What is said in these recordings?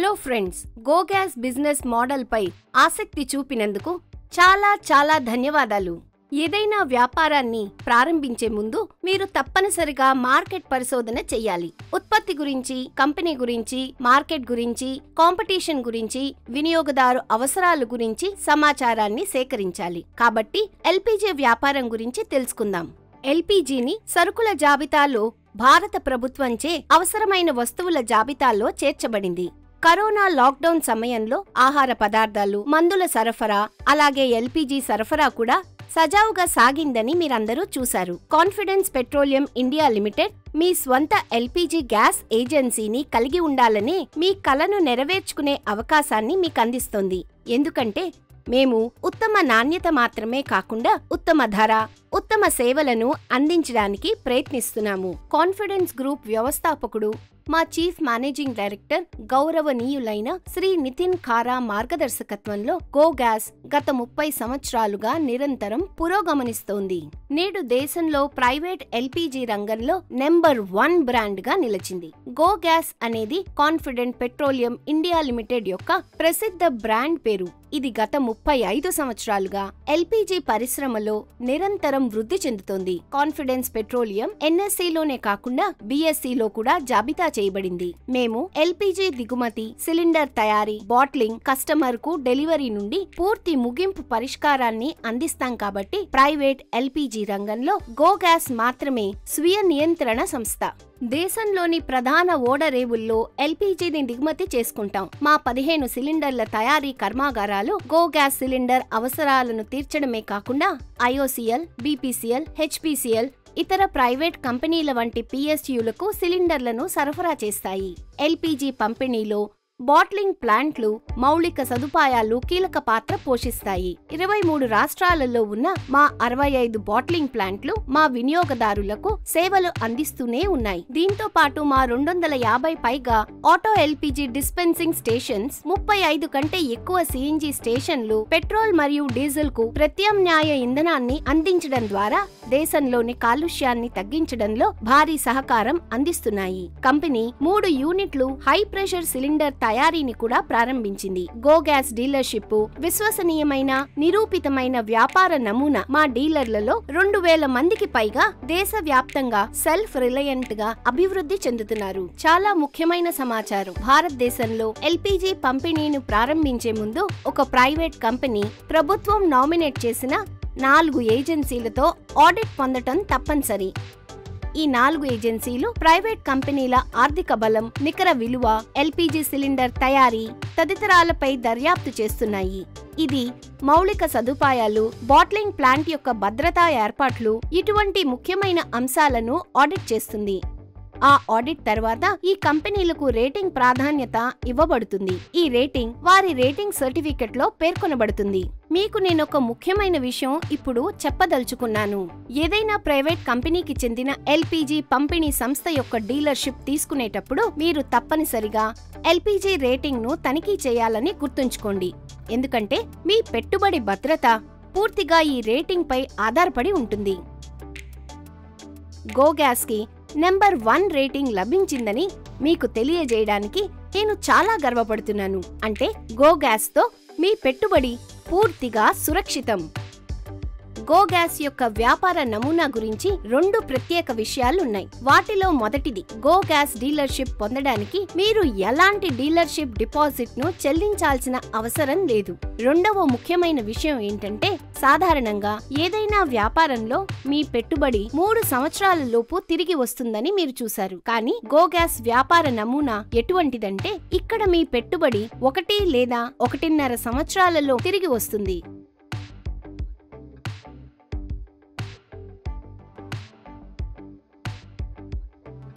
Hello friends, Go Gas business model పై ఆసక్తి చూపినందుకు చాలా ధన్యవాదాలు. ఏదైనా వ్యాపారాన్ని ప్రారంభించే ముందు మీరు తప్పనిసరిగా మార్కెట్ పరిశోధన చెయ్యాలి. ఉత్పత్తి గురించి, కంపెనీ గురించి, మార్కెట్ గురించి, కాంపిటీషన్ గురించి, వినియోగదారు అవసరాల గురించి సమాచారాన్ని సేకరించాలి. కాబట్టి ఎల్పీజీ వ్యాపారం గురించి తెలుసుకుందాం. ఎల్పీజీని సరుకుల జాబితాలో భారత ప్రభుత్వంచే అవసరమైన వస్తువుల జాబితాలో చేర్చబడింది. కరోనా లాక్డౌన్ సమయంలో ఆహార పదార్థాలు, మందుల సరఫరా, అలాగే ఎల్పీజీ సరఫరా కూడా సజావుగా సాగిందని మీరందరూ చూశారు. కాన్ఫిడెన్స్ పెట్రోలియం ఇండియా లిమిటెడ్ మీ స్వంత ఎల్పీజీ గ్యాస్ ఏజెన్సీని కలిగి ఉండాలనే మీ కలను నెరవేర్చుకునే అవకాశాన్ని మీకు అందిస్తోంది. ఎందుకంటే మేము ఉత్తమ నాణ్యత మాత్రమే కాకుండా ఉత్తమ ధర, ఉత్తమ సేవలను అందించడానికి ప్రయత్నిస్తున్నాము. కాన్ఫిడెన్స్ గ్రూప్ వ్యవస్థాపకుడు, మా చీఫ్ మేనేజింగ్ డైరెక్టర్ గౌరవనీయులైన శ్రీ నితిన్ ఖారా మార్గదర్శకత్వంలో గో గ్యాస్ గత 30 సంవత్సరాలుగా నిరంతరం పురోగమనిస్తోంది. నేడు దేశంలో ప్రైవేట్ ఎల్పీజీ రంగంలో నెంబర్ 1 బ్రాండ్ గా నిలిచింది. గో గ్యాస్ అనేది కాన్ఫిడెంట్ పెట్రోలియం ఇండియా లిమిటెడ్ యొక్క ప్రసిద్ధ బ్రాండ్ పేరు. ఇది గత 35 సంవత్సరాలుగా ఎల్పీజీ పరిశ్రమలో నిరంతరం వృద్ధి చెందుతోంది. కాన్ఫిడెన్స్ పెట్రోలియం ఎన్ఎస్సీలోనే కాకుండా బీఎస్సీలో కూడా జాబితా చేయబడింది. మేము ఎల్పీజీ దిగుమతి, సిలిండర్ తయారీ, బాట్లింగ్, కస్టమర్ కు డెలివరీ నుండి పూర్తి ముగింపు పరిష్కారాన్ని అందిస్తాం. కాబట్టి ప్రైవేట్ ఎల్పీజీ రంగంలో గో గ్యాస్ మాత్రమే స్వీయ నియంత్రణ సంస్థ. దేశంలోని ప్రధాన ఓడరేవుల్లో ఎల్పీజీని దిగుమతి చేసుకుంటాం. మా 15 సిలిండర్ల తయారీ కర్మాగారాలు గో గ్యాస్ సిలిండర్ అవసరాలను తీర్చడమే కాకుండా ఐఓసీఎల్, బీపీసీఎల్, హెచ్పీసీఎల్, ఇతర ప్రైవేట్ కంపెనీల వంటి పీఎస్యూలకు సిలిండర్లను సరఫరా చేస్తాయి. ఎల్పీజీ పంపిణీలో బాట్లింగ్ ప్లాంట్లు, మౌలిక సదుపాయాలు కీలక పాత్ర పోషిస్తాయి. 23 రాష్ట్రాలలో ఉన్న మా 65 బాట్లింగ్ ప్లాంట్లు మా వినియోగదారులకు సేవలు అందిస్తూనే ఉన్నాయి. దీంతో పాటు మా 250 పైగా ఆటో ఎల్పీజీ డిస్పెన్సింగ్ స్టేషన్స్, 35 కంటే ఎక్కువ సిఎన్జీ స్టేషన్లు పెట్రోల్ మరియు డీజిల్ కు ప్రత్యామ్నాయ ఇంధనాన్ని అందించడం ద్వారా దేశంలోని కాలుష్యాన్ని తగ్గించడంలో భారీ సహకారం అందిస్తున్నాయి. కంపెనీ 3 యూనిట్లు హై ప్రెషర్ సిలిండర్ తయారీని కూడా ప్రారంభించింది. గో గ్యాస్ డీలర్షిప్ విశ్వసనీయమైన, నిరూపితమైన వ్యాపార నమూనా. మా డీలర్లలో 2000 మందికి పైగా దేశవ్యాప్తంగా సెల్ఫ్ రిలయంట్ గా అభివృద్ధి చెందుతున్నారు. చాలా ముఖ్యమైన సమాచారం. భారతదేశంలో ఎల్పీజీ పంపిణీని ప్రారంభించే ముందు ఒక ప్రైవేట్ కంపెనీ ప్రభుత్వం నామినేట్ చేసిన 4 ఏజెన్సీలతో ఆడిట్ పొందటం తప్పనిసరి. ఈ 4 ఏజెన్సీలు ప్రైవేట్ కంపెనీల ఆర్థిక బలం, నికర విలువ, ఎల్పీజీ సిలిండర్ తయారీ తదితరాలపై దర్యాప్తు చేస్తున్నాయి. ఇది మౌలిక సదుపాయాలు, బాట్లింగ్ ప్లాంట్ యొక్క భద్రతా ఏర్పాట్లు, ఇటువంటి ముఖ్యమైన అంశాలను ఆడిట్ చేస్తుంది. ఆ ఆడిట్ తర్వాత ఈ కంపెనీలకు రేటింగ్ ప్రాధాన్యత ఇవ్వబడుతుంది. ఈ రేటింగ్ వారి రేటింగ్ సర్టిఫికెట్ లో పేర్కొనబడుతుంది. మీకు నేనొక ముఖ్యమైన విషయం ఇప్పుడు చెప్పదలుచుకున్నాను. ఏదైనా ప్రైవేట్ కంపెనీకి చెందిన ఎల్పీజీ పంపిణీ సంస్థ యొక్క డీలర్షిప్ తీసుకునేటప్పుడు మీరు తప్పనిసరిగా ఎల్పీజీ రేటింగ్ ను తనిఖీ చేయాలని గుర్తుంచుకోండి. ఎందుకంటే మీ పెట్టుబడి భద్రత పూర్తిగా ఈ రేటింగ్ పై ఆధారపడి ఉంటుంది. గో గ్యాస్ కి నెంబర్ 1 రేటింగ్ లభించిందని మీకు తెలియజేయడానికి నేను చాలా గర్వపడుతున్నాను. అంటే గో గ్యాస్ తో మీ పెట్టుబడి పూర్తిగా సురక్షితం. గో గ్యాస్ యొక్క వ్యాపార నమూనా గురించి 2 ప్రత్యేక విషయాలున్నాయి. వాటిలో మొదటిది, గో గ్యాస్ డీలర్షిప్ పొందడానికి మీరు ఎలాంటి డీలర్షిప్ డిపాజిట్ ను చెల్లించాల్సిన అవసరం లేదు. రెండవ ముఖ్యమైన విషయం ఏంటంటే, సాధారణంగా ఏదైనా వ్యాపారంలో మీ పెట్టుబడి 3 సంవత్సరాల లోపు తిరిగి వస్తుందని మీరు చూశారు. కానీ గో గ్యాస్ వ్యాపార నమూనా ఎటువంటిదంటే, ఇక్కడ మీ పెట్టుబడి 1 లేదా 1.5 సంవత్సరాలలో తిరిగి వస్తుంది.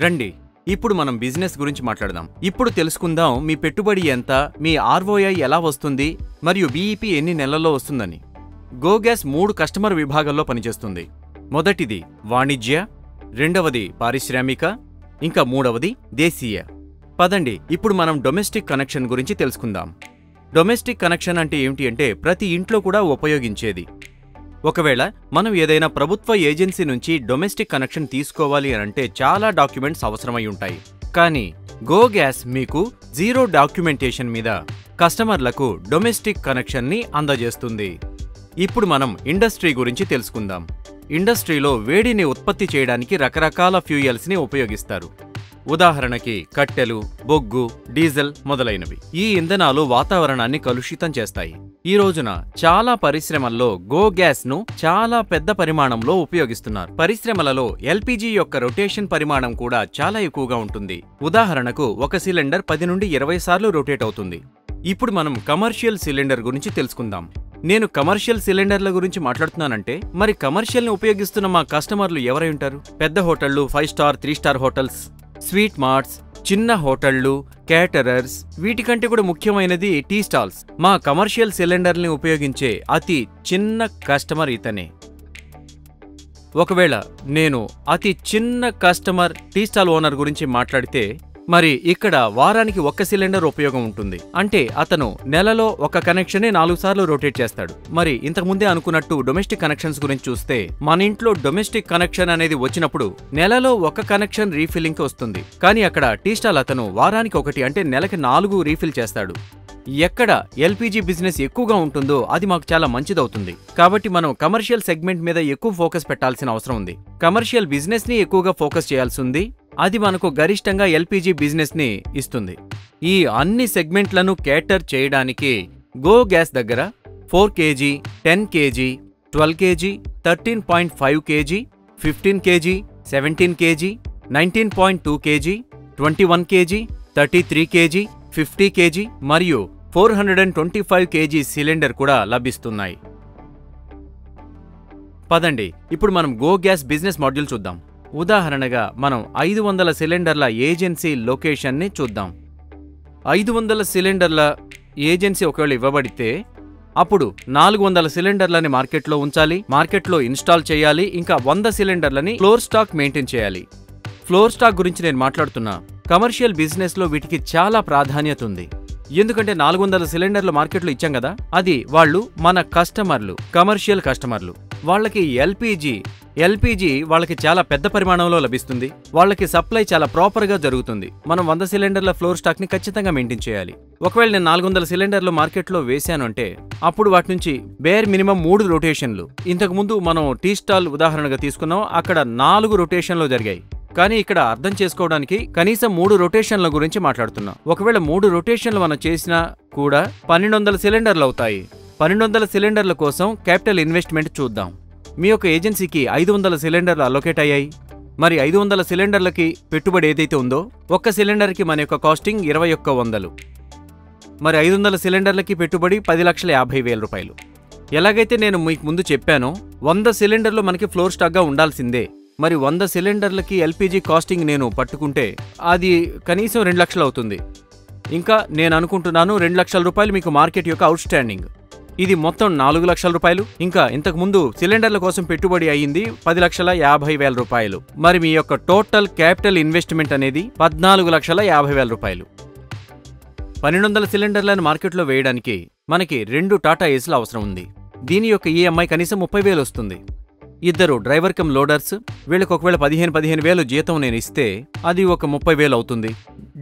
రండి, ఇప్పుడు మనం బిజినెస్ గురించి మాట్లాడదాం. ఇప్పుడు తెలుసుకుందాం మీ పెట్టుబడి ఎంత, మీ ఆర్ఓఐ ఎలా వస్తుంది మరియు బీఈపీ ఎన్ని నెలల్లో వస్తుందని. గో గ్యాస్ 3 కస్టమర్ విభాగాల్లో పనిచేస్తుంది. మొదటిది వాణిజ్య, రెండవది పారిశ్రామిక, ఇంకా మూడవది దేశీయ. పదండి ఇప్పుడు మనం డొమెస్టిక్ కనెక్షన్ గురించి తెలుసుకుందాం. డొమెస్టిక్ కనెక్షన్ అంటే ఏమిటి అంటే, ప్రతి ఇంట్లో కూడా ఉపయోగించేది. ఒకవేళ మనం ఏదైనా ప్రభుత్వ ఏజెన్సీ నుంచి డొమెస్టిక్ కనెక్షన్ తీసుకోవాలి అంటే చాలా డాక్యుమెంట్స్ అవసరమై ఉంటాయి. కానీ గో గ్యాస్ మీకు జీరో డాక్యుమెంటేషన్ మీద కస్టమర్లకు డొమెస్టిక్ కనెక్షన్ని అందజేస్తుంది. ఇప్పుడు మనం ఇండస్ట్రీ గురించి తెలుసుకుందాం. ఇండస్ట్రీలో వేడిని ఉత్పత్తి చేయడానికి రకరకాల ఫ్యూయల్స్ని ఉపయోగిస్తారు. ఉదాహరణకి కట్టెలు, బొగ్గు, డీజిల్ మొదలైనవి. ఈ ఇంధనాలు వాతావరణాన్ని కలుషితం చేస్తాయి. ఈ రోజున చాలా పరిశ్రమల్లో గో గ్యాస్ ను చాలా పెద్ద పరిమాణంలో ఉపయోగిస్తున్నారు. పరిశ్రమలలో ఎల్పీజీ యొక్క రొటేషన్ పరిమాణం కూడా చాలా ఎక్కువగా ఉంటుంది. ఉదాహరణకు ఒక సిలిండర్ 10 నుండి 20 సార్లు రొటేట్ అవుతుంది. ఇప్పుడు మనం కమర్షియల్ సిలిండర్ గురించి తెలుసుకుందాం. నేను కమర్షియల్ సిలిండర్ల గురించి మాట్లాడుతున్నానంటే మరి కమర్షియల్ ని ఉపయోగిస్తున్న మా కస్టమర్లు ఎవరై ఉంటారు? పెద్ద హోటళ్లు, 5 star 3 star hotels, sweet marts, చిన్న హోటళ్లు, కేటరర్స్, వీటికంటే కూడా ముఖ్యమైనది టీ స్టాల్స్. మా కమర్షియల్ సిలిండర్ని ఉపయోగించే అతి చిన్న కస్టమర్ ఇతనే. ఒకవేళ నేను అతి చిన్న కస్టమర్ టీ స్టాల్ ఓనర్ గురించి మాట్లాడితే మరి ఇక్కడ వారానికి 1 సిలిండర్ ఉపయోగం ఉంటుంది. అంటే అతను నెలలో ఒక కనెక్షన్ 4 సార్లు రొటేట్ చేస్తాడు. మరి ఇంతకుముందే అనుకున్నట్టు డొమెస్టిక్ కనెక్షన్స్ గురించి చూస్తే మన ఇంట్లో డొమెస్టిక్ కనెక్షన్ అనేది వచ్చినప్పుడు నెలలో 1 కనెక్షన్ రీఫిల్లింగ్ కి వస్తుంది. కానీ అక్కడ టీ స్టాల్ అతను వారానికి 1 అంటే నెలకి 4 రీఫిల్ చేస్తాడు. ఎక్కడ ఎల్పీజీ బిజినెస్ ఎక్కువగా ఉంటుందో అది మాకు చాలా మంచిదవుతుంది. కాబట్టి మనం కమర్షియల్ సెగ్మెంట్ మీద ఎక్కువ ఫోకస్ పెట్టాల్సిన అవసరం ఉంది. కమర్షియల్ బిజినెస్ ని ఎక్కువగా ఫోకస్ చేయాల్సి ఉంది. అది మనకు గరిష్టంగా ఎల్పీజీ బిజినెస్ ని ఇస్తుంది. ఈ అన్ని సెగ్మెంట్లను కేటర్ చేయడానికి గో గ్యాస్ దగ్గర 4 KG, 10 KG, 12 KG, 13.5 KG, 15 KG, 17 KG, 19.2 KG, 21 KG, 33 KG, 50 KG మరియు 425 కేజీ సిలిండర్ కూడా లభిస్తున్నాయి. పదండి ఇప్పుడు మనం గో గ్యాస్ బిజినెస్ మాడ్యూల్ చూద్దాం. ఉదాహరణగా మనం 500 సిలిండర్ల ఏజెన్సీ లొకేషన్ని చూద్దాం. 500 సిలిండర్ల ఏజెన్సీ ఒకవేళ ఇవ్వబడితే అప్పుడు 400 సిలిండర్లని మార్కెట్లో ఉంచాలి, మార్కెట్లో ఇన్స్టాల్ చేయాలి, ఇంకా 100 సిలిండర్లని ఫ్లోర్ స్టాక్ మెయింటైన్ చేయాలి. ఫ్లోర్ స్టాక్ గురించి నేను మాట్లాడుతున్నా. కమర్షియల్ బిజినెస్లో వీటికి చాలా ప్రాధాన్యత ఉంది. ఎందుకంటే 400 సిలిండర్లు మార్కెట్లో ఇచ్చాం కదా, అది వాళ్ళు మన కస్టమర్లు, కమర్షియల్ కస్టమర్లు. వాళ్ళకి ఎల్పీజీ వాళ్ళకి చాలా పెద్ద పరిమాణంలో లభిస్తుంది. వాళ్ళకి సప్లై చాలా ప్రాపర్గా జరుగుతుంది. మనం 100 సిలిండర్ల ఫ్లోర్ స్టాక్ని ఖచ్చితంగా మెయింటైన్ చేయాలి. ఒకవేళ నేను 400 సిలిండర్లు మార్కెట్లో వేశాను అంటే అప్పుడు వాటి నుంచి బేర్ మినిమం 3 రొటేషన్లు. ఇంతకుముందు మనం టీ స్టాల్ ఉదాహరణగా తీసుకున్నాం, అక్కడ 4 రొటేషన్లు జరిగాయి. కానీ ఇక్కడ అర్థం చేసుకోవడానికి కనీసం 3 రొటేషన్ల గురించి మాట్లాడుతున్నాం. ఒకవేళ 3 రొటేషన్లు మనం చేసినా కూడా 1200 సిలిండర్లు అవుతాయి. 1200 సిలిండర్ల కోసం క్యాపిటల్ ఇన్వెస్ట్మెంట్ చూద్దాం. మీ యొక్క ఏజెన్సీకి 500 సిలిండర్లు అలొకేట్ అయ్యాయి. మరి 500 సిలిండర్లకి పెట్టుబడి ఏదైతే ఉందో ఒక్క సిలిండర్కి మన యొక్క కాస్టింగ్ 2100. మరి 500 సిలిండర్లకి పెట్టుబడి 10,50,000 రూపాయలు. ఎలాగైతే నేను మీకు ముందు చెప్పానో 100 సిలిండర్లు మనకి ఫ్లోర్ స్టాక్గా ఉండాల్సిందే. మరి 100 సిలిండర్లకి ఎల్పీజీ కాస్టింగ్ నేను పట్టుకుంటే అది కనీసం 2 లక్షలు అవుతుంది. ఇంకా నేను అనుకుంటున్నాను 2 లక్షల రూపాయలు మీకు మార్కెట్ యొక్క అవుట్ స్టాండింగ్. ఇది మొత్తం 4 లక్షల రూపాయలు. ఇంకా ఇంతకుముందు సిలిండర్ల కోసం పెట్టుబడి అయ్యింది 10,50,000 రూపాయలు. మరి మీ యొక్క టోటల్ క్యాపిటల్ ఇన్వెస్ట్మెంట్ అనేది 14,50,000 రూపాయలు. 1200 సిలిండర్లను మార్కెట్లో వేయడానికి మనకి 2 టాటా ఏస్ల అవసరం ఉంది. దీని యొక్క ఈఎంఐ కనీసం 30,000 వస్తుంది. 2 డ్రైవర్ కమ్ లోడర్స్, వీళ్ళకి ఒకవేళ 15,000 జీతం నేను ఇస్తే అది ఒక 30,000 అవుతుంది.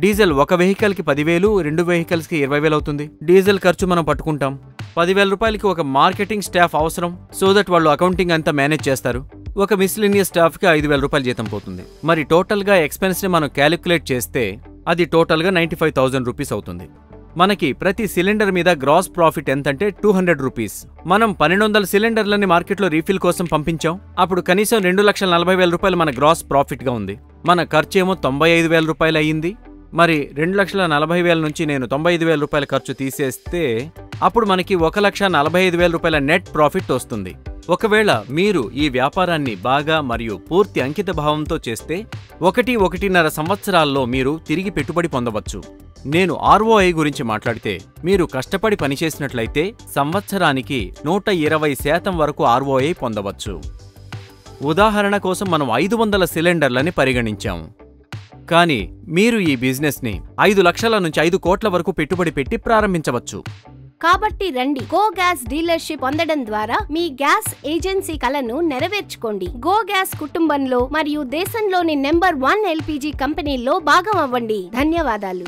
డీజిల్ ఒక వెహికల్కి 10,000, 2 వెహికల్స్కి 20,000 అవుతుంది. డీజిల్ ఖర్చు మనం పట్టుకుంటాం. 10,000 రూపాయలకి ఒక మార్కెటింగ్ స్టాఫ్ అవసరం, సో దట్ వాళ్ళు అకౌంటింగ్ అంతా మేనేజ్ చేస్తారు. ఒక మిస్లినియస్ స్టాఫ్కి 5,000 రూపాయలు జీతం పోతుంది. మరి టోటల్గా ఎక్స్పెన్స్ని మనం క్యాలిక్యులేట్ చేస్తే అది టోటల్గా 95,000 రూపీస్ అవుతుంది. మనకి ప్రతి సిలిండర్ మీద గ్రాస్ ప్రాఫిట్ ఎంతంటే 200 రూపీస్. మనం 1200 సిలిండర్లని మార్కెట్లో రీఫిల్ కోసం పంపించాం. అప్పుడు కనీసం 2,40,000 రూపాయలు మన గ్రాస్ ప్రాఫిట్గా ఉంది. మన ఖర్చేమో 95,000 రూపాయలు అయ్యింది. మరి 2,40,000 నుంచి నేను 95,000 రూపాయల ఖర్చు తీసేస్తే అప్పుడు మనకి 1,45,000 రూపాయల నెట్ ప్రాఫిట్ వస్తుంది. ఒకవేళ మీరు ఈ వ్యాపారాన్ని బాగా మరియు పూర్తి అంకిత భావంతో చేస్తే 1-1.5 సంవత్సరాల్లో మీరు తిరిగి పెట్టుబడి పొందవచ్చు. నేను ROI గురించి మాట్లాడితే మీరు కష్టపడి పనిచేసినట్లయితే సంవత్సరానికి 120% వరకు ROI పొందవచ్చు. ఉదాహరణ కోసం మనం 500 సిలిండర్లని పరిగణించాము. కానీ మీరు ఈ బిజినెస్ని 5 లక్షల నుంచి 5 కోట్ల వరకు పెట్టుబడి పెట్టి ప్రారంభించవచ్చు. కాబట్టి రండి, గో గ్యాస్ డీలర్షిప్ పొందడం ద్వారా మీ గ్యాస్ ఏజెన్సీ కలను నెరవేర్చుకోండి. గో గ్యాస్ కుటుంబంలో మరియు దేశంలోని నెంబర్ 1 LPG కంపెనీల్లో భాగం అవ్వండి. ధన్యవాదాలు.